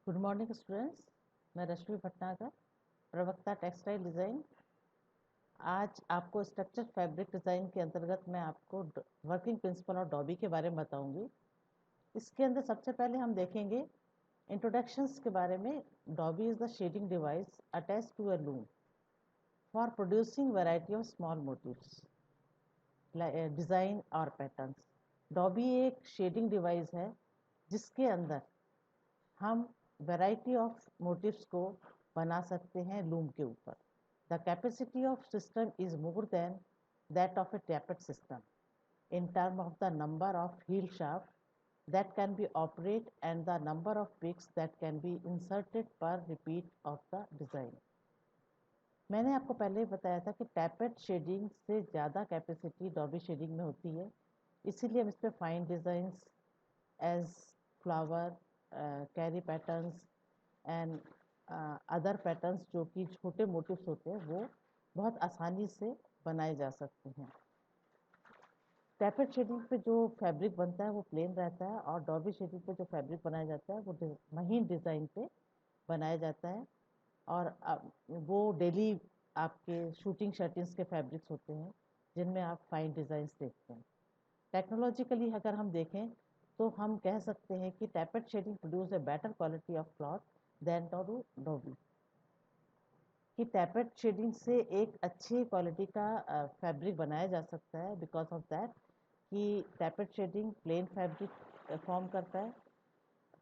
Good morning students. मैं रश्मि भटनागर, प्रवक्ता textile design. आज आपको स्ट्रक्चर फैब्रिक डिज़ाइन के अंतर्गत मैं आपको वर्किंग प्रिंसिपल और डॉबी के बारे में बताऊंगी। इसके अंदर सबसे पहले हम देखेंगे इंट्रोडक्शंस के बारे में। Dobby is the shedding device attach to a loom for producing variety of small motifs design और पैटर्न्स। डॉबी एक शेडिंग डिवाइस है जिसके अंदर हम वैरायटी ऑफ मोटिव्स को बना सकते हैं लूम के ऊपर। The capacity of system is more than that of a tappet system in terms of the number of heel shaft that can be operate and the number of picks that can be inserted per repeat of the design. मैंने आपको पहले ही बताया था कि tappet shading से ज़्यादा capacity dobby shading में होती है, इसीलिए हम इस पर fine designs as flower, carry patterns and other patterns जो कि छोटे मोटिव्स होते हैं वो बहुत आसानी से बनाए जा सकते हैं। टैपेड शेडिंग पे जो फैब्रिक बनता है वो प्लेन रहता है और डॉबी शेडिंग पे जो फैब्रिक बनाया जाता है वो महीन डिज़ाइन पे बनाया जाता है और वो डेली आपके शूटिंग शर्टिंग्स के फैब्रिक्स होते हैं जिनमें आप फाइन डिज़ाइंस देखते हैं। टेक्नोलॉजिकली अगर हम देखें तो हम कह सकते हैं कि tappet shedding produce a better quality of cloth than dobby. कि टैपेड शेडिंग से एक अच्छी क्वालिटी का फैब्रिक बनाया जा सकता है बिकॉज ऑफ दैट कि tappet shading plane fabric form करता है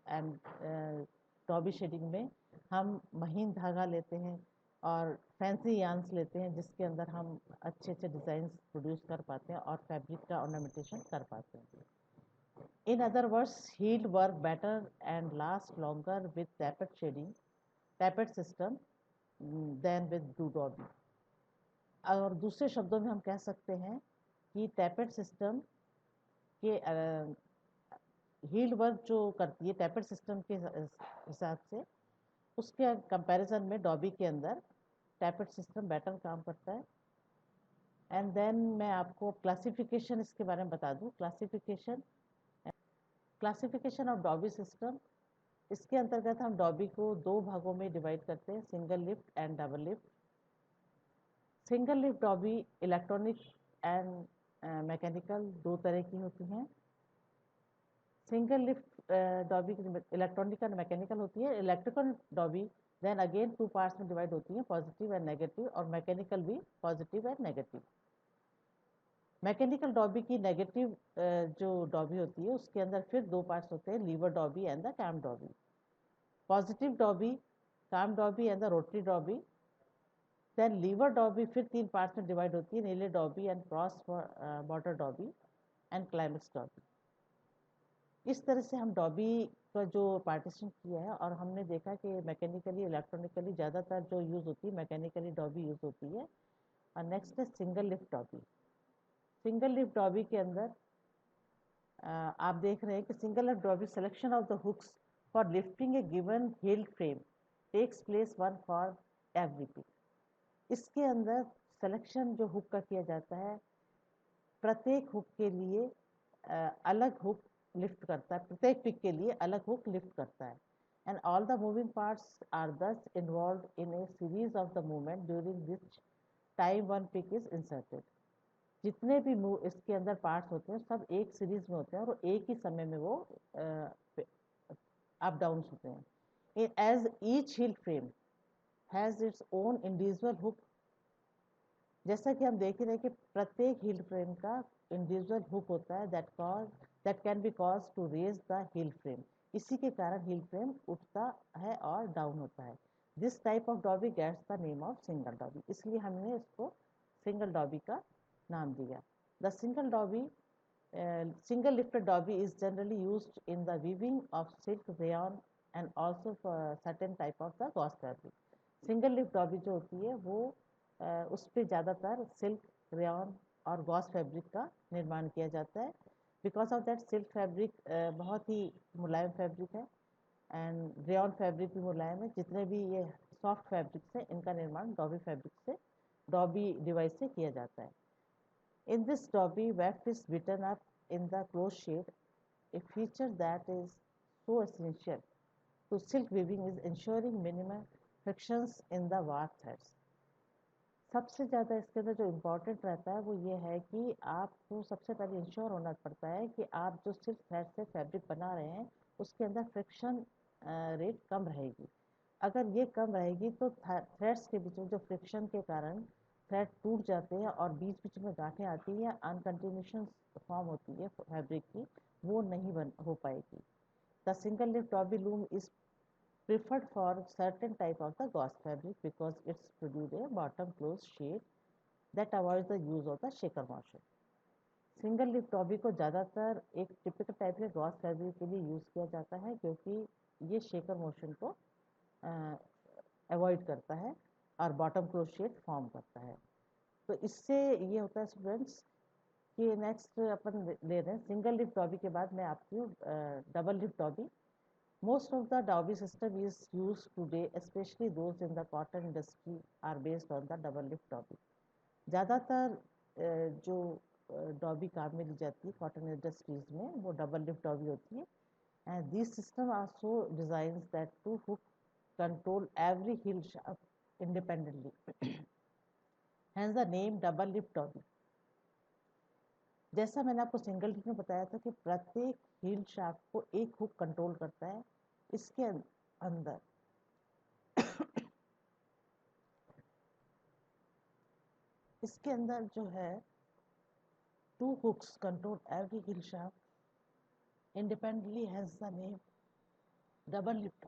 एंड डॉबी शेडिंग में हम महीन धागा लेते हैं और फैंसी यार्न्स लेते हैं जिसके अंदर हम अच्छे अच्छे डिज़ाइंस प्रोड्यूस कर पाते हैं और फैब्रिक का ऑर्नामेंटेशन कर पाते हैं। In other words, heald work better and last longer with tappet shedding, tappet system than with dobby. और दूसरे शब्दों में हम कह सकते हैं कि टैपेड सिस्टम के हील्ड वर्क जो करती है टैपेड सिस्टम के हिसाब से, उसके कंपैरिजन में डॉबी के अंदर टैपेड सिस्टम बेटर काम करता है। एंड देन मैं आपको क्लासिफिकेशन इसके बारे में बता दूं। क्लासिफिकेशन ऑफ डॉबी सिस्टम, इसके अंतर्गत हम डॉबी को दो भागों में डिवाइड करते हैं, single lift and double lift. Single lift dobby electronic and mechanical दो तरह की होती हैं। Single lift dobby electronic and mechanical होती है। Electrical dobby then again two parts में डिवाइड होती है, पॉजिटिव एंड नेगेटिव, और मैकेनिकल भी positive and negative. Mechanical dobby की नेगेटिव जो डॉबी होती है उसके अंदर फिर दो पार्ट्स होते हैं, lever dobby and the cam dobby. Positive dobby, cam dobby and the rotary dobby. Then lever dobby फिर तीन पार्ट्स में डिवाइड होती है, नीले dobby and cross border dobby and climax dobby. इस तरह से हम डॉबी का जो पार्टीशन किया है और हमने देखा कि मैकेनिकली इलेक्ट्रॉनिकली ज़्यादातर जो यूज़ होती है मैकेनिकली डॉबी यूज़ होती है। और नेक्स्ट है single lift dobby. Single lift dobby के अंदर आप देख रहे हैं कि single lift dobby selection of the hooks for lifting a given heald frame takes place one for every pick. इसके अंदर सिलेक्शन जो हुक का किया जाता है, प्रत्येक हुक के लिए अलग हुक लिफ्ट करता है, प्रत्येक पिक के लिए अलग हुक लिफ्ट करता है। And all the moving parts are thus involved in a series of the movement during which time one pick is inserted. जितने भी मूव इसके अंदर पार्ट्स होते हैं सब एक सीरीज में होते हैं और एक ही समय में वो अप डाउन होते हैं। As each heald frame has its own individual hook. जैसा कि हम देख रहे हैं कि प्रत्येक हिल फ्रेम का इंडिविजुअल हुक होता है that can be cause to raise the heald frame. इसी के कारण हिल फ्रेम उठता है और डाउन होता है। This type of dobby gets the name of single dobby, इसलिए हमने इसको सिंगल डॉबी का नाम दिया। The single lifted dobby is generally used in the weaving of silk, rayon and also for certain type of the gauze fabric. Single lift dobby जो होती है वो उस पर ज़्यादातर सिल्क, रेयन और गॉस फैब्रिक का निर्माण किया जाता है। Because of that silk fabric बहुत ही मुलायम फैब्रिक है एंड रेयन फैब्रिक भी मुलायम है। जितने भी ये सॉफ्ट फैब्रिक्स हैं इनका निर्माण डॉबी फैब्रिक से, डॉबी डिवाइस से किया जाता है। In this dobby, weft is beaten up in the close shade, a feature that is so essential to silk weaving is ensuring minimum frictions in the warp threads. सबसे ज़्यादा इसके अंदर जो इम्पोर्टेंट रहता है वो ये है कि आपको सबसे पहले इंश्योर होना पड़ता है कि आप जो सिल्क थ्रेड से फैब्रिक बना रहे हैं उसके अंदर फ्रिक्शन रेट कम रहेगी। अगर ये कम रहेगी तो थ्रेड्स के बीच में जो फ्रिक्शन के कारण थ्रेड टूट जाते हैं और बीच बीच में गांठें आती हैं, अनकंटिन्यूशन फॉर्म होती है फैब्रिक की, वो नहीं हो पाएगी। The single lift Toby loom is preferred for certain type of the gauze fabric because it's produce a bottom close shade that avoids the use of the shaker motion. Single lip Toby को ज़्यादातर एक typical type के Gauss fabric के लिए use किया जाता है क्योंकि ये शेकर मोशन को अवॉइड करता है और बॉटम क्लोज शेड फॉर्म करता है। तो इससे ये होता है स्टूडेंट्स कि नेक्स्ट अपन ले रहे हैं सिंगल लिप टॉबी के बाद मैं आपकी double lip Toby. Most of the Dobby system is used today, especially those in the cotton industry are based on the double lift Dobby. ज़्यादातर जो डॉबी काम में ली जाती है कॉटन इंडस्ट्रीज में वो डबल लिफ्ट डॉबी होती है। And this system are so design that two hook control every heald shaft independently, hence the name double lift dobby. जैसा मैंने आपको सिंगल लिफ्ट में बताया था कि प्रत्येक हील शाफ्ट को एक हुक कंट्रोल करता है, इसके अंदर इसके अंदर जो है two hooks control every heald shaft independently, has the name double lift.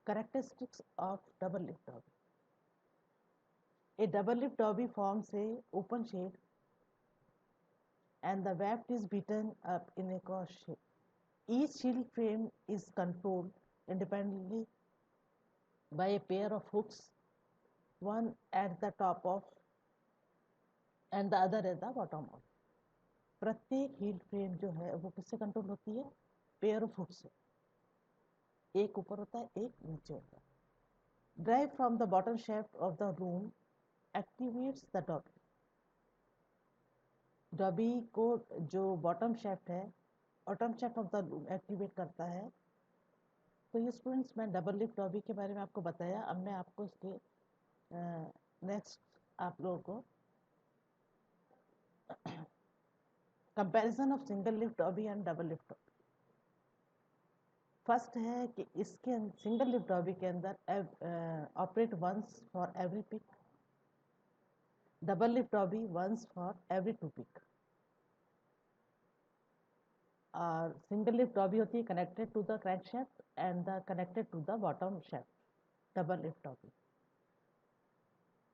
Characteristics of double lift dobby. A double lift dobby forms a open shade and the weft is beaten up in a cross shape. Each shield frame is controlled independently by a pair of hooks, one at the top of and the other at the bottom of. प्रत्येक heal frame जो है वो किससे control होती है? Pair of hook से। एक ऊपर होता है, एक नीचे होता है। Drive from the bottom shaft of the room activates the dobby. Dobby को जो बॉटम शेफ्ट है, bottom shaft of the room activate करता है। तो ये स्टूडेंट्स मैं डबल लिफ्ट डॉबी के बारे में आपको बताया। अब मैं आपको इसके नेक्स्ट आप लोगों को comparison of single lift dobby and double lift dobby. First है कि इसके सिंगल लिफ्ट डॉबी के अंदर operate once for every pick, double lift dobby once for every two pick. और सिंगल लिफ्ट डॉबी होती है connected to the crank shaft and the connected to the bottom shaft. Double lift dobby.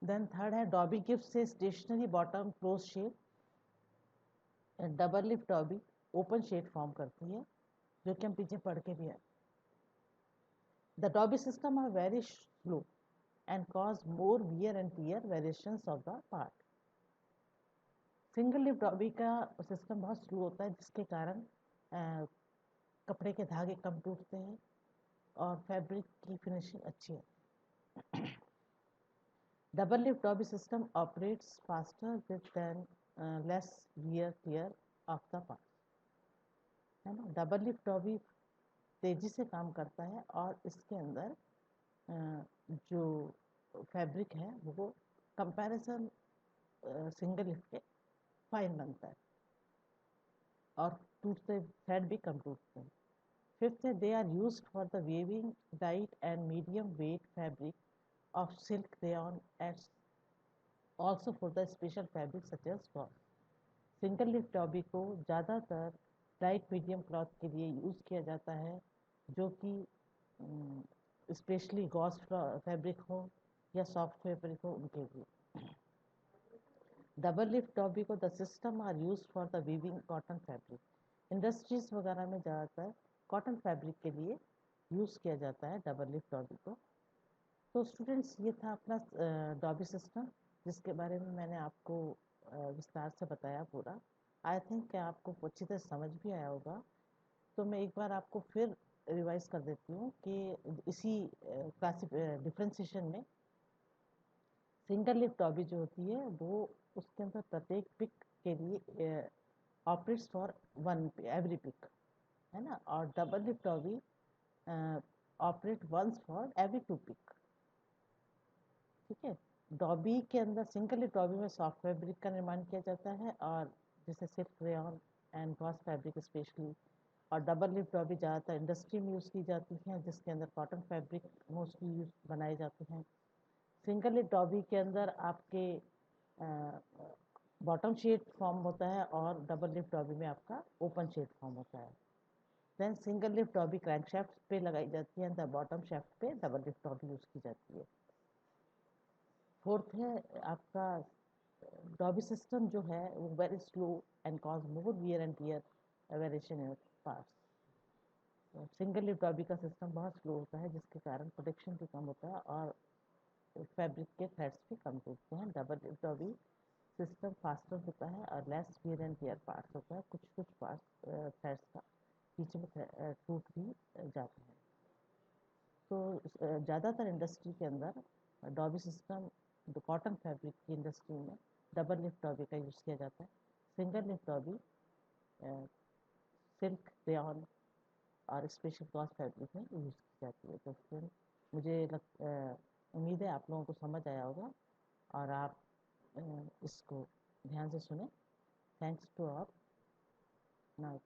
Then third है dobby gives a stationary bottom close shape. Double lift dobby open shed form करती है, जो कि हम पीछे पढ़ के भी है। The dobby system are very slow and cause more wear and tear variations of the part. Single lift dobby का सिस्टम बहुत स्लो होता है जिसके कारण कपड़े के धागे कम टूटते हैं और फैब्रिक की फिनिशिंग अच्छी है। Double lift dobby system operates faster with then less wear tear of the part, है ना। डबल लिफ्ट डॉबी तेजी से काम करता है और इसके अंदर जो फैब्रिक है वो कंपैरिजन सिंगल लिफ्ट के फाइन बनता है और टूटते थ्रेड भी कम टूटते हैं। फिफ्थ है they are use for the weaving light and medium weight fabric of silk rayon and also for the special fabric such as gauze. Single lift dobby को ज़्यादातर लाइट मीडियम क्लॉथ के लिए use किया जाता है, जो कि स्पेशली गॉस फैब्रिक हो या सॉफ्ट फैब्रिक हो उनके लिए। डबल लिफ्ट डॉबी को the system are use for the weaving cotton fabric. Industries वगैरह में ज़्यादातर कॉटन फैब्रिक के लिए यूज़ किया जाता है डबल लिफ्ट डॉबी को। तो स्टूडेंट्स ये था अपना डॉबी सिस्टम, जिसके बारे में मैंने आपको विस्तार से बताया पूरा। आई थिंक कि आपको अच्छी तरह समझ भी आया होगा। तो मैं एक बार आपको फिर रिवाइज कर देती हूँ कि इसी डिफ्रेंसिएशन में सिंगल लिफ्ट डॉबी जो होती है वो उसके अंदर प्रत्येक पिक के लिए operates for one every pick, है ना। और double lift dobby operate once for every 2 pick. ठीक है। डॉबी के अंदर सिंगल लिप डॉबी में सॉफ्ट फैब्रिक का निर्माण किया जाता है, और जैसे silk rayon and gauze fabric specially. और डबल लिप डॉबी ज़्यादातर इंडस्ट्री में यूज़ की जाती हैं, जिसके अंदर कॉटन फैब्रिक मोस्टली यूज बनाए जाते हैं। सिंगल लिप डॉबी के अंदर आपके बॉटम शेड फॉर्म होता है, और डबल लिप डॉबी में आपका ओपन शेड फॉर्म होता है। Then single lift dobby crankshaft पे लगाई जाती है, द बॉटम शाफ्ट पे डबल लिप डॉबी यूज़ की जाती है। फोर्थ है आपका डॉबी सिस्टम जो है वो very slow and cause more wear and tear variation in parts. Single lift dobby का सिस्टम बहुत स्लो होता है, जिसके कारण प्रोटेक्शन भी कम होता है और फैब्रिक के थ्रेड्स भी कम टूटते हैं। Double lift dobby system faster होता है और less wear and tear parts होता है। कुछ कुछ पार्ट्स थ्रेड्स का बीच में टूट भी जाते हैं। तो ज़्यादातर इंडस्ट्री के अंदर डॉबी सिस्टम, कॉटन फैब्रिक की इंडस्ट्री में डबल लिप डॉबी का यूज़ किया जाता है। Single lift dobby silk rayon और स्पेशल गॉस फैब्रिक में यूज़ की जाती है। तो फिर मुझे उम्मीद है आप लोगों को समझ आया होगा, और आप इसको ध्यान से सुने। Thanks to all. नाउ